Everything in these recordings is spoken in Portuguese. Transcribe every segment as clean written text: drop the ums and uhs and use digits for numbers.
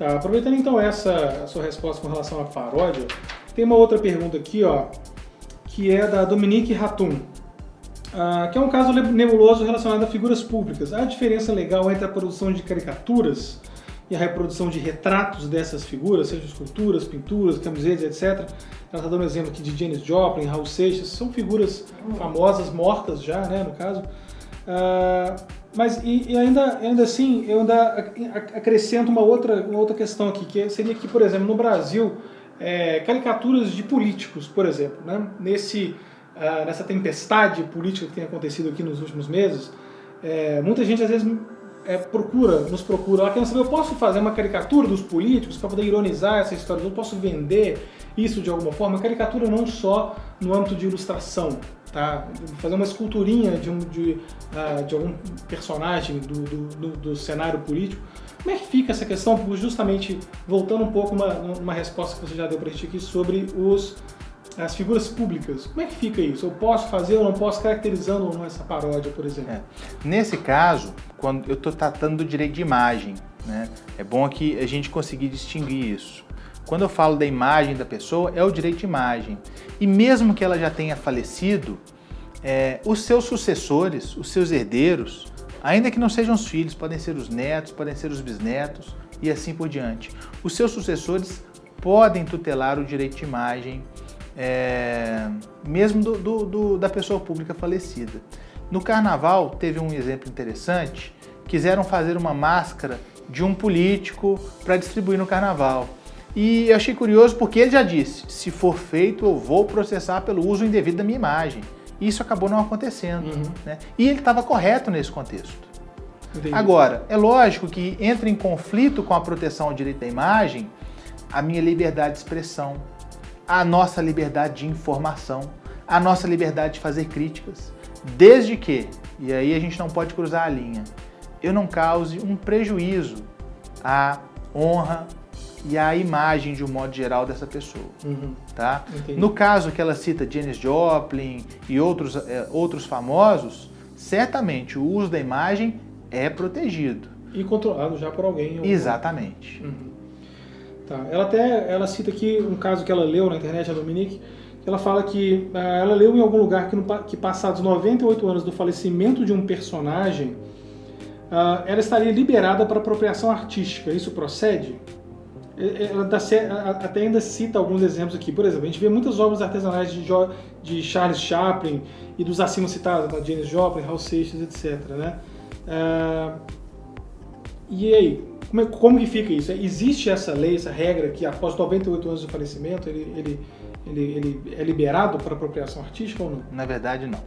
Tá, aproveitando então essa sua resposta com relação à paródia, tem uma outra pergunta aqui, ó, que é da Dominique Ratum, que é um caso nebuloso relacionado a figuras públicas. Há diferença legal entre a produção de caricaturas e a reprodução de retratos dessas figuras, seja esculturas, pinturas, camisetas, etc. Ela está dando um exemplo aqui de Janis Joplin, Raul Seixas, são figuras famosas, mortas já, né, no caso. Mas ainda assim, eu ainda acrescento uma outra questão aqui, que seria que, por exemplo, no Brasil, caricaturas de políticos, por exemplo, né, nessa tempestade política que tem acontecido aqui nos últimos meses, muita gente às vezes nos procura, ela quer saber, eu posso fazer uma caricatura dos políticos para poder ironizar essa história, eu posso vender isso de alguma forma? Caricatura não só no âmbito de ilustração, tá? Fazer uma esculturinha de algum personagem do cenário político. Como é que fica essa questão? Justamente voltando um pouco uma resposta que você já deu para a gente aqui sobre as figuras públicas. Como é que fica isso? Eu posso fazer ou não posso, caracterizando ou não essa paródia, por exemplo? Nesse caso, quando eu estou tratando do direito de imagem, né, é bom que a gente conseguir distinguir isso. Quando eu falo da imagem da pessoa, é o direito de imagem. E mesmo que ela já tenha falecido, os seus sucessores, os seus herdeiros, ainda que não sejam os filhos, podem ser os netos, podem ser os bisnetos e assim por diante. Os seus sucessores podem tutelar o direito de imagem, mesmo da pessoa pública falecida. No Carnaval, teve um exemplo interessante, quiseram fazer uma máscara de um político para distribuir no Carnaval. E eu achei curioso porque ele já disse, se for feito eu vou processar pelo uso indevido da minha imagem. E isso acabou não acontecendo. Né? E ele estava correto nesse contexto. Entendi. Agora, é lógico que entra em conflito com a proteção ao direito da imagem a minha liberdade de expressão, a nossa liberdade de informação, a nossa liberdade de fazer críticas, desde que, e aí a gente não pode cruzar a linha, eu não cause um prejuízo à honra e à imagem de um modo geral dessa pessoa. Tá? No caso que ela cita Janis Joplin e outros famosos, certamente o uso da imagem é protegido. E controlado já por alguém. Exatamente. Tá. Ela cita aqui um caso que ela leu na internet, a Dominique, que ela fala que ela leu em algum lugar que passados 98 anos do falecimento de um personagem, ela estaria liberada para apropriação artística. Isso procede? Ela até ainda cita alguns exemplos aqui. Por exemplo, a gente vê muitas obras artesanais de Charles Chaplin e dos acima citados, da Janis Joplin, Raul Seixas, etc. Né? E aí, como que fica isso? Existe essa lei, essa regra que após 98 anos do falecimento ele é liberado para apropriação artística ou não? Na verdade, não.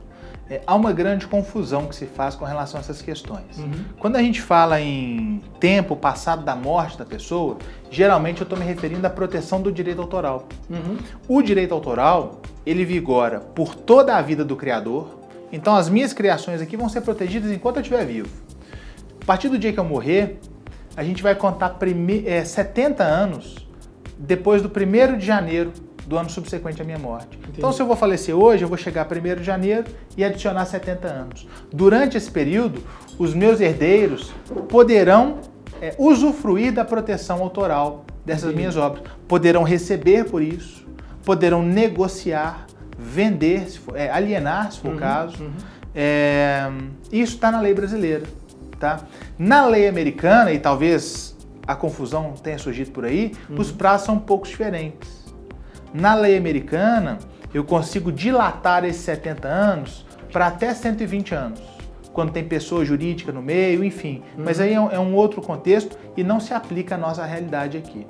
Há uma grande confusão que se faz com relação a essas questões. Quando a gente fala em tempo passado da morte da pessoa, geralmente eu estou me referindo à proteção do direito autoral. O direito autoral, ele vigora por toda a vida do criador, então as minhas criações aqui vão ser protegidas enquanto eu estiver vivo. A partir do dia que eu morrer, a gente vai contar 70 anos depois do 1º de janeiro do ano subsequente à minha morte. Entendi. Então, se eu vou falecer hoje, eu vou chegar a 1º de janeiro e adicionar 70 anos. Durante esse período, os meus herdeiros poderão usufruir da proteção autoral dessas minhas obras. Poderão receber por isso, poderão negociar, vender, alienar, se for o caso. Isso está na lei brasileira. Tá? Na lei americana, e talvez a confusão tenha surgido por aí, os prazos são um pouco diferentes. Na lei americana, eu consigo dilatar esses 70 anos para até 120 anos, quando tem pessoa jurídica no meio, enfim. Mas aí é um outro contexto e não se aplica à nossa realidade aqui.